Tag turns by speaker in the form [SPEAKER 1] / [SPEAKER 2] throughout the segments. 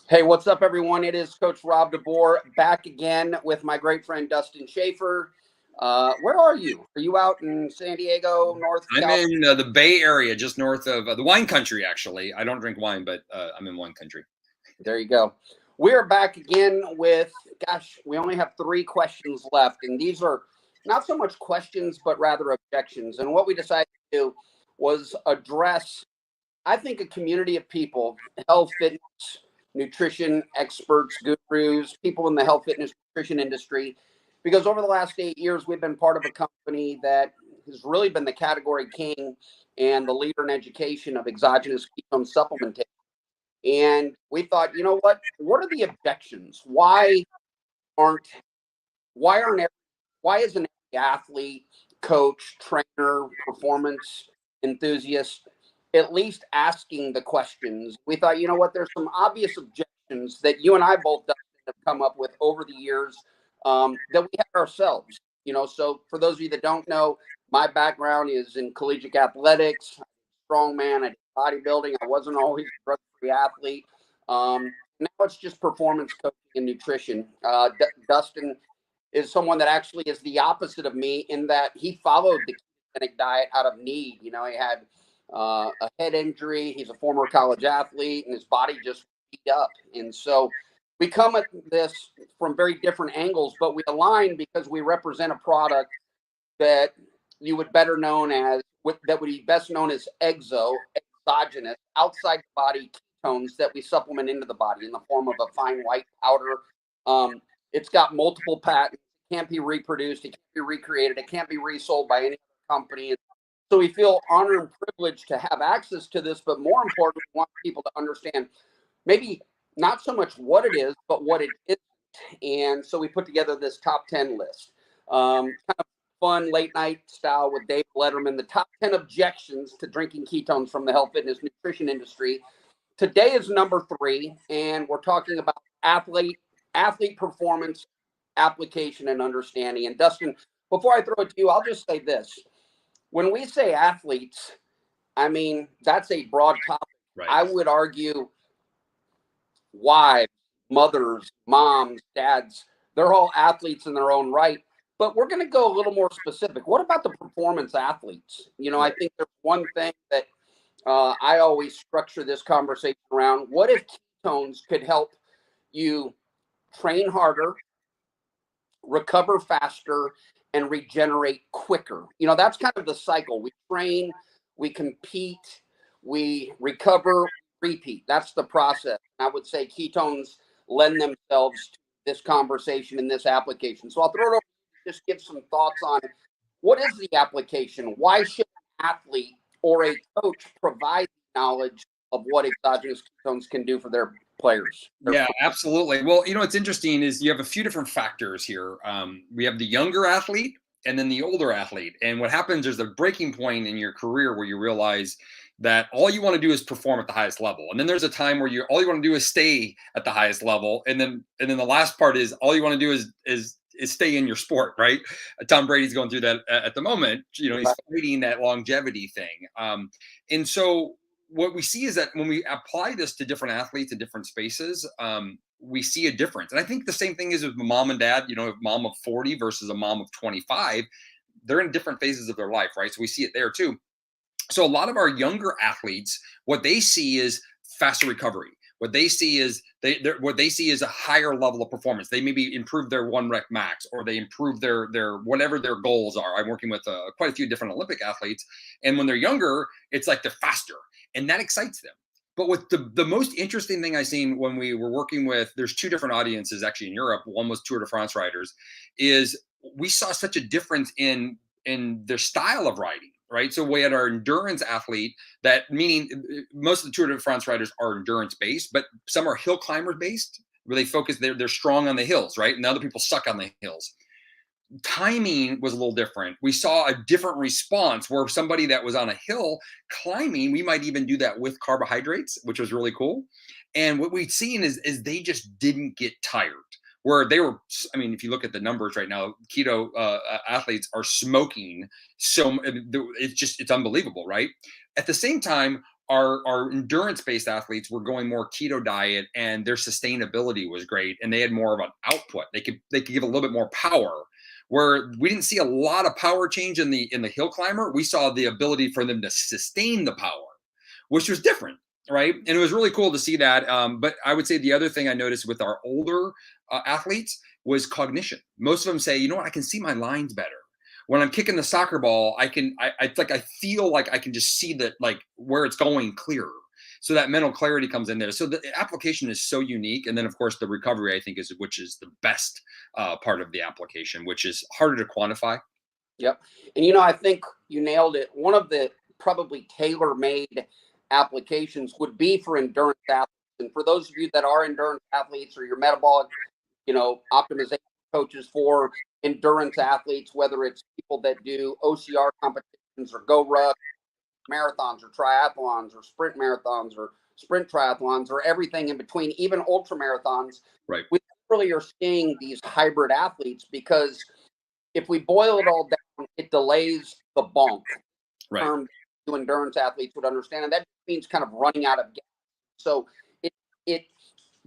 [SPEAKER 1] Hey, what's up, everyone? It is Coach Rob DeBoer back again with my great friend Dustin Schaefer. Where are you? Are you out in San Diego, North
[SPEAKER 2] I'm
[SPEAKER 1] California?
[SPEAKER 2] in the Bay Area, just north of the wine country, actually. I don't drink wine, but I'm in wine country.
[SPEAKER 1] There you go. We're back again with, gosh, we only have 3 questions left. And these are not so much questions, but rather objections. And what we decided to do was address, I think, a community of people, health, fitness, nutrition experts, gurus, people in the health, fitness, nutrition industry. Because over the last 8 years, we've been part of a company that has really been the category king and the leader in education of exogenous ketone supplementation. And we thought, you know what are the objections? Aren't why aren't every, why isn't every athlete, coach, trainer, performance enthusiast at least asking the questions? We thought, you know what, there's some obvious objections that you and I both have come up with over the years, that we have ourselves. So for those of you that don't know, my background is in collegiate athletics, strongman, I did bodybuilding. I wasn't always a drug-free athlete. Now it's just performance coaching and nutrition. Dustin is someone that actually is the opposite of me in that he followed the ketogenic diet out of need. He had a head injury. He's a former college athlete, and his body just beat up. And so we come at this from very different angles, but we align because we represent a product that you would better known as that would be best known as exogenous, outside the body ketones that we supplement into the body in the form of a fine white powder. It's got multiple patents. It can't be reproduced. It can't be recreated. It can't be resold by any other company. So we feel honored and privileged to have access to this, but more importantly, we want people to understand maybe not so much what it is, but what it isn't. And so we put together this top 10 list. Kind of fun late night style with Dave Letterman, the top 10 objections to drinking ketones from the health, fitness, nutrition industry. Today is number 3, and we're talking about athlete performance, application, and understanding. And Dustin, before I throw it to you, I'll just say this. When we say athletes, I mean, that's a broad topic.
[SPEAKER 2] Right.
[SPEAKER 1] I would argue wives, mothers, moms, dads, they're all athletes in their own right. But we're going to go a little more specific. What about the performance athletes? I think there's one thing that I always structure this conversation around. What if ketones could help you train harder, recover faster, and regenerate quicker? That's kind of the cycle. We train, we compete, we recover, repeat. That's the process. I would say ketones lend themselves to this conversation in this application. So I'll throw it over, just give some thoughts on what is the application? Why should an athlete or a coach provide knowledge of what exogenous ketones can do for their players?
[SPEAKER 2] Yeah, absolutely. Well, what's interesting is you have a few different factors here. We have the younger athlete and then the older athlete. And what happens is a breaking point in your career where you realize that all you want to do is perform at the highest level. And then there's a time where all you want to do is stay at the highest level. And then the last part is all you want to do is stay in your sport, right? Tom Brady's going through that at the moment. He's fighting that longevity thing. And so what we see is that when we apply this to different athletes in different spaces, we see a difference. And I think the same thing is with mom and dad, a mom of 40 versus a mom of 25, they're in different phases of their life, right? So we see it there too. So a lot of our younger athletes, what they see is faster recovery. What they see is a higher level of performance. They maybe improve their 1 rep max, or they improve their whatever their goals are. I'm working with quite a few different Olympic athletes, and when they're younger, it's like they're faster, and that excites them. But with the most interesting thing I've seen when we were working with, there's 2 different audiences actually in Europe. One was Tour de France riders, is we saw such a difference in their style of riding. Right. So we had our endurance athlete, that meaning most of the Tour de France riders are endurance based, but some are hill climbers based, where they focus, they're strong on the hills, right? And other people suck on the hills. Timing was a little different. We saw a different response where somebody that was on a hill climbing, we might even do that with carbohydrates, which was really cool. And what we've seen is they just didn't get tired. Where they were, I mean, if you look at the numbers right now, keto athletes are smoking. So it's unbelievable, right? At the same time, our endurance-based athletes were going more keto diet, and their sustainability was great, and they had more of an output. They could give a little bit more power. Where we didn't see a lot of power change in the hill climber, we saw the ability for them to sustain the power, which was different, right? And it was really cool to see that. But I would say the other thing I noticed with our older athletes was cognition. Most of them say, you know what, I can see my lines better. When I'm kicking the soccer ball, I feel like I can just see that, like, where it's going clearer. So that mental clarity comes in there. So the application is so unique. And then, of course, the recovery, I think, which is the best part of the application, which is harder to quantify.
[SPEAKER 1] Yep. And, I think you nailed it. One of the probably tailor-made applications would be for endurance athletes. And for those of you that are endurance athletes or your metabolic, optimization coaches for endurance athletes, whether it's people that do OCR competitions or go run marathons or triathlons or sprint marathons or sprint triathlons or everything in between, even ultra marathons.
[SPEAKER 2] Right.
[SPEAKER 1] We really are seeing these hybrid athletes because if we boil it all down, it delays the bonk.
[SPEAKER 2] Right.
[SPEAKER 1] Term to endurance athletes would understand, and that means kind of running out of gas. So it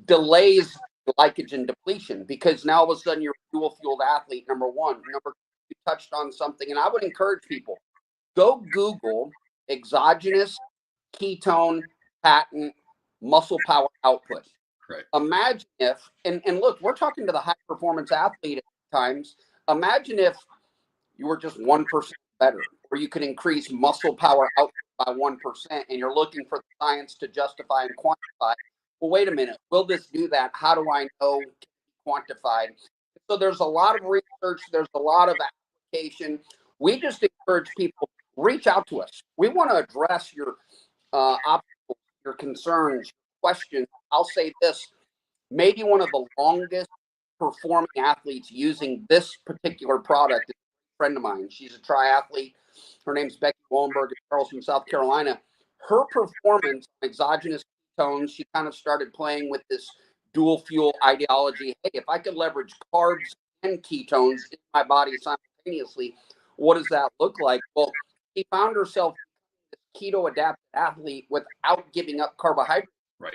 [SPEAKER 1] delays glycogen depletion because now all of a sudden you're a dual fueled athlete. Number one. Number two, you touched on something, and I would encourage people, go Google exogenous ketone patent muscle power output.
[SPEAKER 2] Right.
[SPEAKER 1] Imagine if, and look, we're talking to the high performance athlete at times. Imagine if you were just 1% better, or you could increase muscle power output by 1%, and you're looking for the science to justify and quantify. Well, wait a minute. Will this do that? How do I know it's quantified? So there's a lot of research. There's a lot of application. We just encourage people, reach out to us. We want to address your obstacles, your concerns, questions. I'll say this, maybe one of the longest performing athletes using this particular product is a friend of mine. She's a triathlete. Her name's Becky Wallenberg in Charleston, South Carolina. Her performance on exogenous ketones, she kind of started playing with this dual fuel ideology. Hey, if I could leverage carbs and ketones in my body simultaneously, what does that look like? Well, she found herself a keto adapted athlete without giving up carbohydrates.
[SPEAKER 2] Right.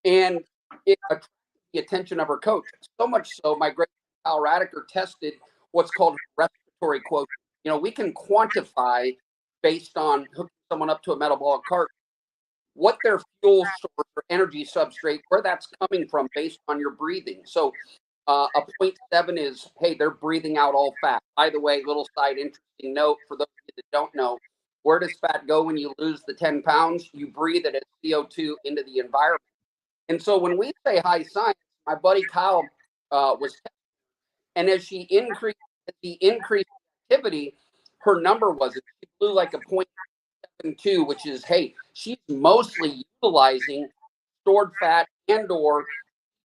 [SPEAKER 1] And it attracted the attention of her coach. So much so, my great Kyle Radiker tested what's called respiratory quotient. We can quantify based on hooking someone up to a metabolic cart what their fuel source or energy substrate, where that's coming from based on your breathing. So a 0.7 is, hey, they're breathing out all fat. By the way, little side interesting note for those of you that don't know, where does fat go when you lose the 10 pounds? You breathe it as CO2 into the environment. And so when we say high science, my buddy Kyle was, and as she increased activity, her number was, she flew like a 0.72, which is, hey, she's mostly utilizing stored fat and or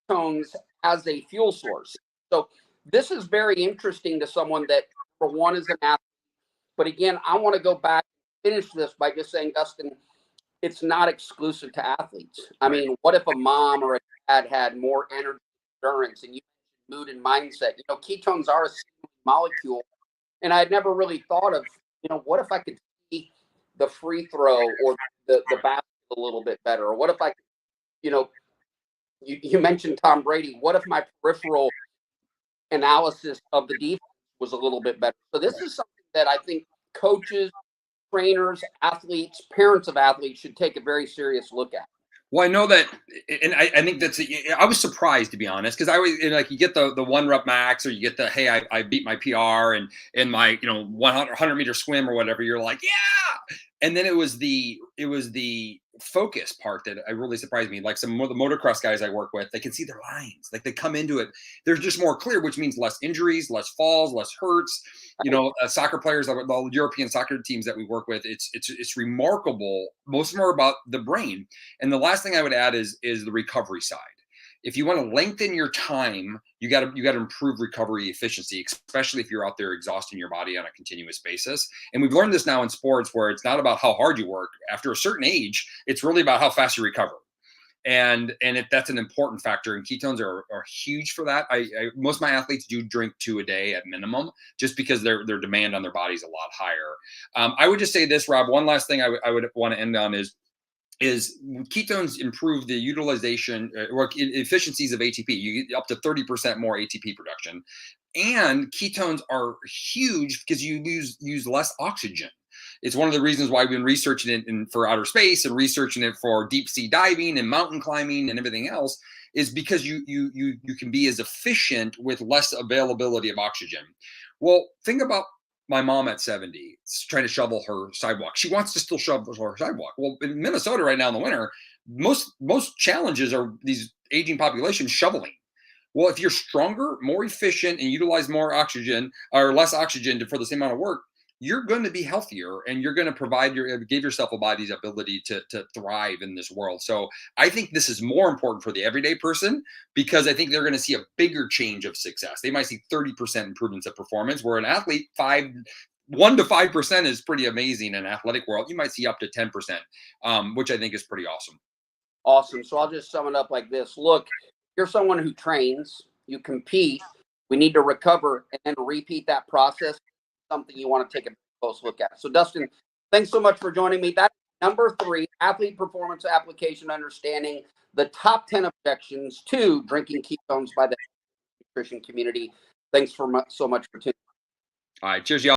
[SPEAKER 1] ketones as a fuel source. So this is very interesting to someone that, for one, is an athlete. But again, I want to go back and finish this by just saying, Dustin, it's not exclusive to athletes. I mean, what if a mom or a dad had more energy, endurance, and you mood and mindset? Ketones are a molecule, and I had never really thought of, what if I could see the free throw or the basket a little bit better, or what if I could, you mentioned Tom Brady. What if my peripheral analysis of the defense was a little bit better? So this is something that I think coaches, trainers, athletes, parents of athletes should take a very serious look at.
[SPEAKER 2] Well, I know that, and I think I was surprised, to be honest, because I always, like, you get the 1 rep max, or you get the, hey, I beat my PR and in my 100 meter swim or whatever. You're like, yeah. And then it was the focus part that really surprised me. Like some of the motocross guys I work with, they can see their lines. Like they come into it, they're just more clear, which means less injuries, less falls, less hurts. Soccer players, the European soccer teams that we work with, it's remarkable. Most of them are about the brain. And the last thing I would add is the recovery side. If you want to lengthen your time, you got to improve recovery efficiency, especially if you're out there exhausting your body on a continuous basis. And we've learned this now in sports, where it's not about how hard you work. After a certain age, it's really about how fast you recover. And that's an important factor. And ketones are huge for that. Most of my athletes do drink 2 a day at minimum, just because their demand on their body is a lot higher. I would just say this, Rob. One last thing I would want to end on is, is ketones improve the utilization or efficiencies of ATP. You get up to 30% more ATP production. And ketones are huge because you use less oxygen. It's one of the reasons why we've been researching it for outer space and researching it for deep sea diving and mountain climbing and everything else, is because you can be as efficient with less availability of oxygen. Well, think about my mom at 70 trying to shovel her sidewalk. She wants to still shovel her sidewalk. Well, in Minnesota right now in the winter, most challenges are these aging populations shoveling. Well, if you're stronger, more efficient, and utilize more oxygen or less oxygen for the same amount of work, you're going to be healthier, and you're going to give yourself a body's ability to thrive in this world. So I think this is more important for the everyday person, because I think they're going to see a bigger change of success. They might see 30% improvements of performance, where an athlete 1 to 5% is pretty amazing in an athletic world. You might see up to 10%, which I think is pretty awesome.
[SPEAKER 1] Awesome. So I'll just sum it up like this. Look, you're someone who trains, you compete, we need to recover and then repeat that process. Something you want to take a close look at. So Dustin, thanks so much for joining me. That's number 3, athlete performance application, understanding the top 10 objections to drinking ketones by the nutrition community. Thanks so much for tuning in.
[SPEAKER 2] All right. Cheers, y'all.